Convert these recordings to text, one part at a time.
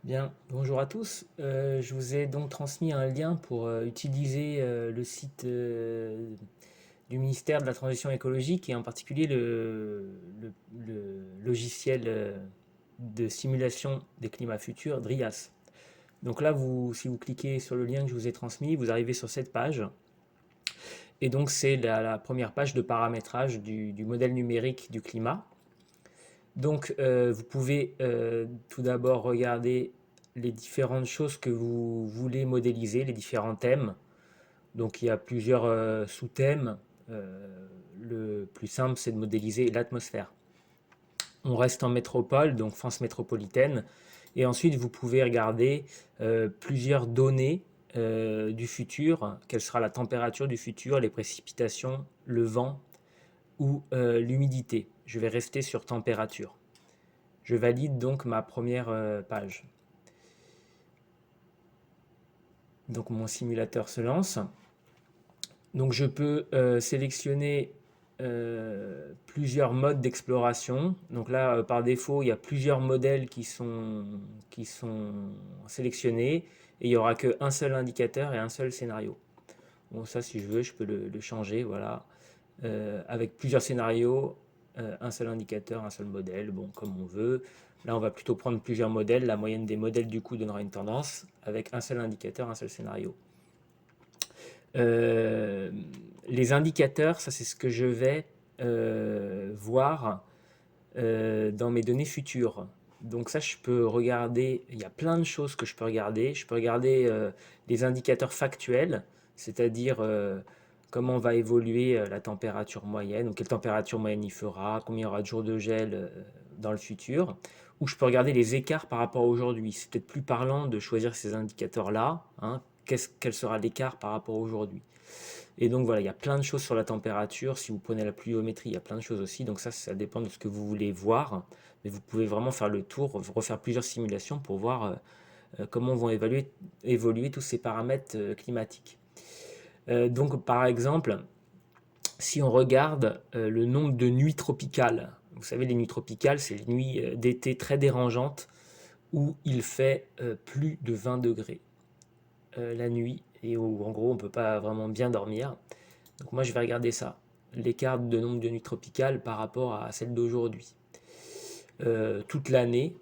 Bien, bonjour à tous. Je vous ai donc transmis un lien pour utiliser le site du ministère de la Transition écologique et en particulier le logiciel de simulation des climats futurs, DRIAS. Donc là, si vous cliquez sur le lien que je vous ai transmis, vous arrivez sur cette page. Et donc c'est la première page de paramétrage du modèle numérique du climat. Donc, vous pouvez tout d'abord regarder les différentes choses que vous voulez modéliser, les différents thèmes. Donc, il y a plusieurs sous-thèmes. Le plus simple, c'est de modéliser l'atmosphère. On reste en métropole, donc France métropolitaine. Et ensuite, vous pouvez regarder plusieurs données du futur. Quelle sera la température du futur, les précipitations, le vent ou l'humidité. Je vais rester sur température. Je valide donc ma première page. Donc mon simulateur se lance. Donc je peux sélectionner plusieurs modes d'exploration. Donc là, par défaut, il y a plusieurs modèles qui sont sélectionnés et il n'y aura qu'un seul indicateur et un seul scénario. Bon, ça, si je veux, je peux le changer. Voilà. Avec plusieurs scénarios, un seul indicateur, un seul modèle, bon, comme on veut. Là, on va plutôt prendre plusieurs modèles. La moyenne des modèles, du coup, donnera une tendance avec un seul indicateur, un seul scénario. Euh, les indicateurs, ça, c'est ce que je vais voir dans mes données futures. Donc ça, je peux regarder, il y a plein de choses que je peux regarder. Je peux regarder les indicateurs factuels, c'est-à-dire comment va évoluer la température moyenne, ou quelle température moyenne il fera, combien il y aura de jours de gel dans le futur. Ou je peux regarder les écarts par rapport à aujourd'hui. C'est peut-être plus parlant de choisir ces indicateurs-là, hein. Quel sera l'écart par rapport à aujourd'hui? Et donc voilà, il y a plein de choses sur la température. Si vous prenez la pluviométrie, il y a plein de choses aussi. Donc ça dépend de ce que vous voulez voir. Mais vous pouvez vraiment faire le tour, refaire plusieurs simulations pour voir comment vont évoluer tous ces paramètres climatiques. Donc par exemple, si on regarde le nombre de nuits tropicales, vous savez, les nuits tropicales, c'est les nuits d'été très dérangeantes où il fait plus de 20 degrés la nuit et où en gros on ne peut pas vraiment bien dormir. Donc moi je vais regarder ça, l'écart de nombre de nuits tropicales par rapport à celle d'aujourd'hui. Toute l'année,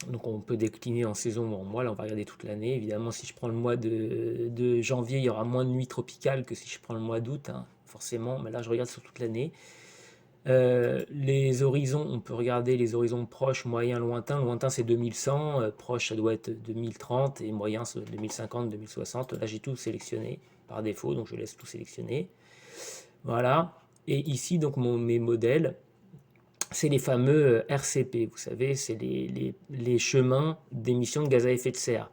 donc on peut décliner en saison ou en mois, là on va regarder toute l'année. Évidemment si je prends le mois de janvier, il y aura moins de nuits tropicales que si je prends le mois d'août, hein, forcément, mais là je regarde sur toute l'année. Les horizons, on peut regarder les horizons proches, moyens, lointains. Lointain c'est 2100, proche ça doit être 2030 et moyen c'est 2050, 2060. Là j'ai tout sélectionné par défaut, donc je laisse tout sélectionner. Voilà. Et ici donc mes modèles, c'est les fameux RCP. Vous savez, c'est les chemins d'émissions de gaz à effet de serre.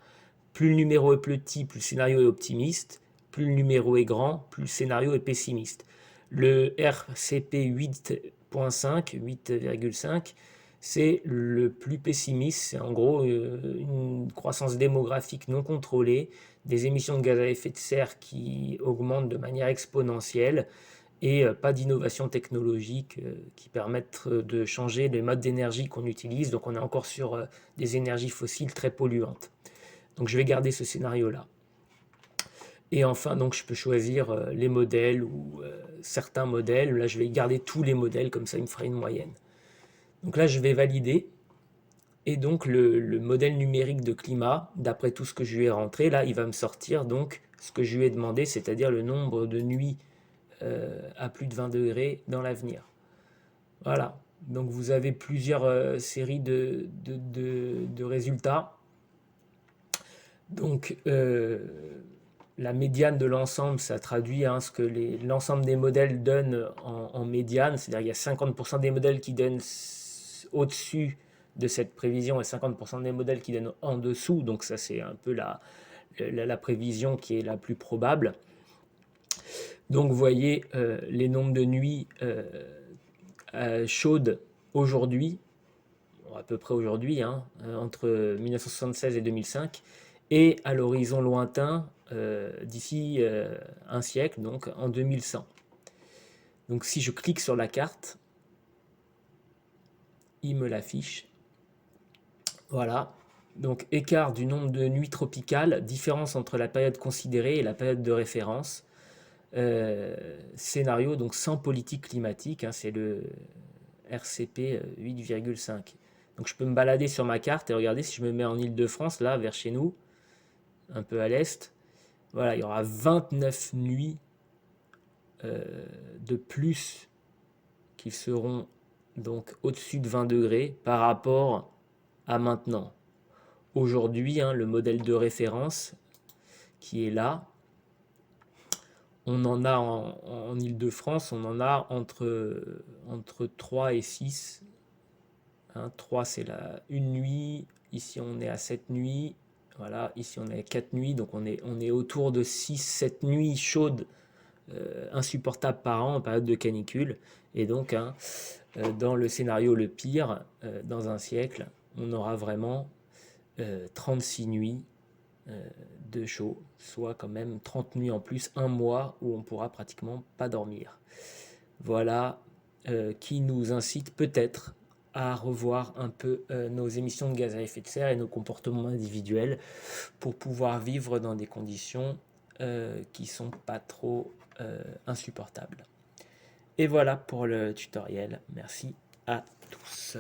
Plus le numéro est petit, plus le scénario est optimiste. Plus le numéro est grand, plus le scénario est pessimiste. Le RCP 8.5, 8,5, c'est le plus pessimiste. C'est en gros une croissance démographique non contrôlée, des émissions de gaz à effet de serre qui augmentent de manière exponentielle et pas d'innovation technologique qui permettent de changer les modes d'énergie qu'on utilise. Donc on est encore sur des énergies fossiles très polluantes. Donc je vais garder ce scénario-là. Et enfin, donc je peux choisir les modèles ou certains modèles. Là, je vais garder tous les modèles, comme ça, il me fera une moyenne. Donc là, je vais valider. Et donc le modèle numérique de climat, d'après tout ce que je lui ai rentré, là, il va me sortir donc ce que je lui ai demandé, c'est-à-dire le nombre de nuits à plus de 20 degrés dans l'avenir. Voilà. Donc vous avez plusieurs séries de résultats. Donc la médiane de l'ensemble, ça traduit ce que l'ensemble des modèles donnent en médiane. C'est-à-dire qu'il y a 50% des modèles qui donnent au-dessus de cette prévision et 50% des modèles qui donnent en dessous. Donc ça, c'est un peu la prévision qui est la plus probable. Donc vous voyez les nombres de nuits chaudes aujourd'hui, à peu près aujourd'hui, hein, entre 1976 et 2005, et à l'horizon lointain d'ici un siècle, donc en 2100. Donc si je clique sur la carte, il me l'affiche. Voilà. Donc écart du nombre de nuits tropicales, différence entre la période considérée et la période de référence. Scénario donc sans politique climatique, hein, c'est le RCP 8,5. Donc je peux me balader sur ma carte et regarder si je me mets en Île-de-France, là, vers chez nous, un peu à l'est. Voilà, il y aura 29 nuits de plus qui seront donc au-dessus de 20 degrés par rapport à maintenant. Aujourd'hui, hein, le modèle de référence qui est là, on en a en Île-de-France, on en a entre 3 et 6. Hein, 3 c'est une nuit, ici on est à 7 nuits, voilà, ici on est à 4 nuits, donc on est autour de 6-7 nuits chaudes insupportables par an en période de canicule. Et donc, hein, dans le scénario le pire, dans un siècle, on aura vraiment 36 nuits de chaud, soit quand même 30 nuits en plus, un mois où on pourra pratiquement pas dormir. Voilà qui nous incite peut-être à revoir un peu nos émissions de gaz à effet de serre et nos comportements individuels pour pouvoir vivre dans des conditions qui sont pas trop insupportables. Et voilà pour le tutoriel. Merci à tous.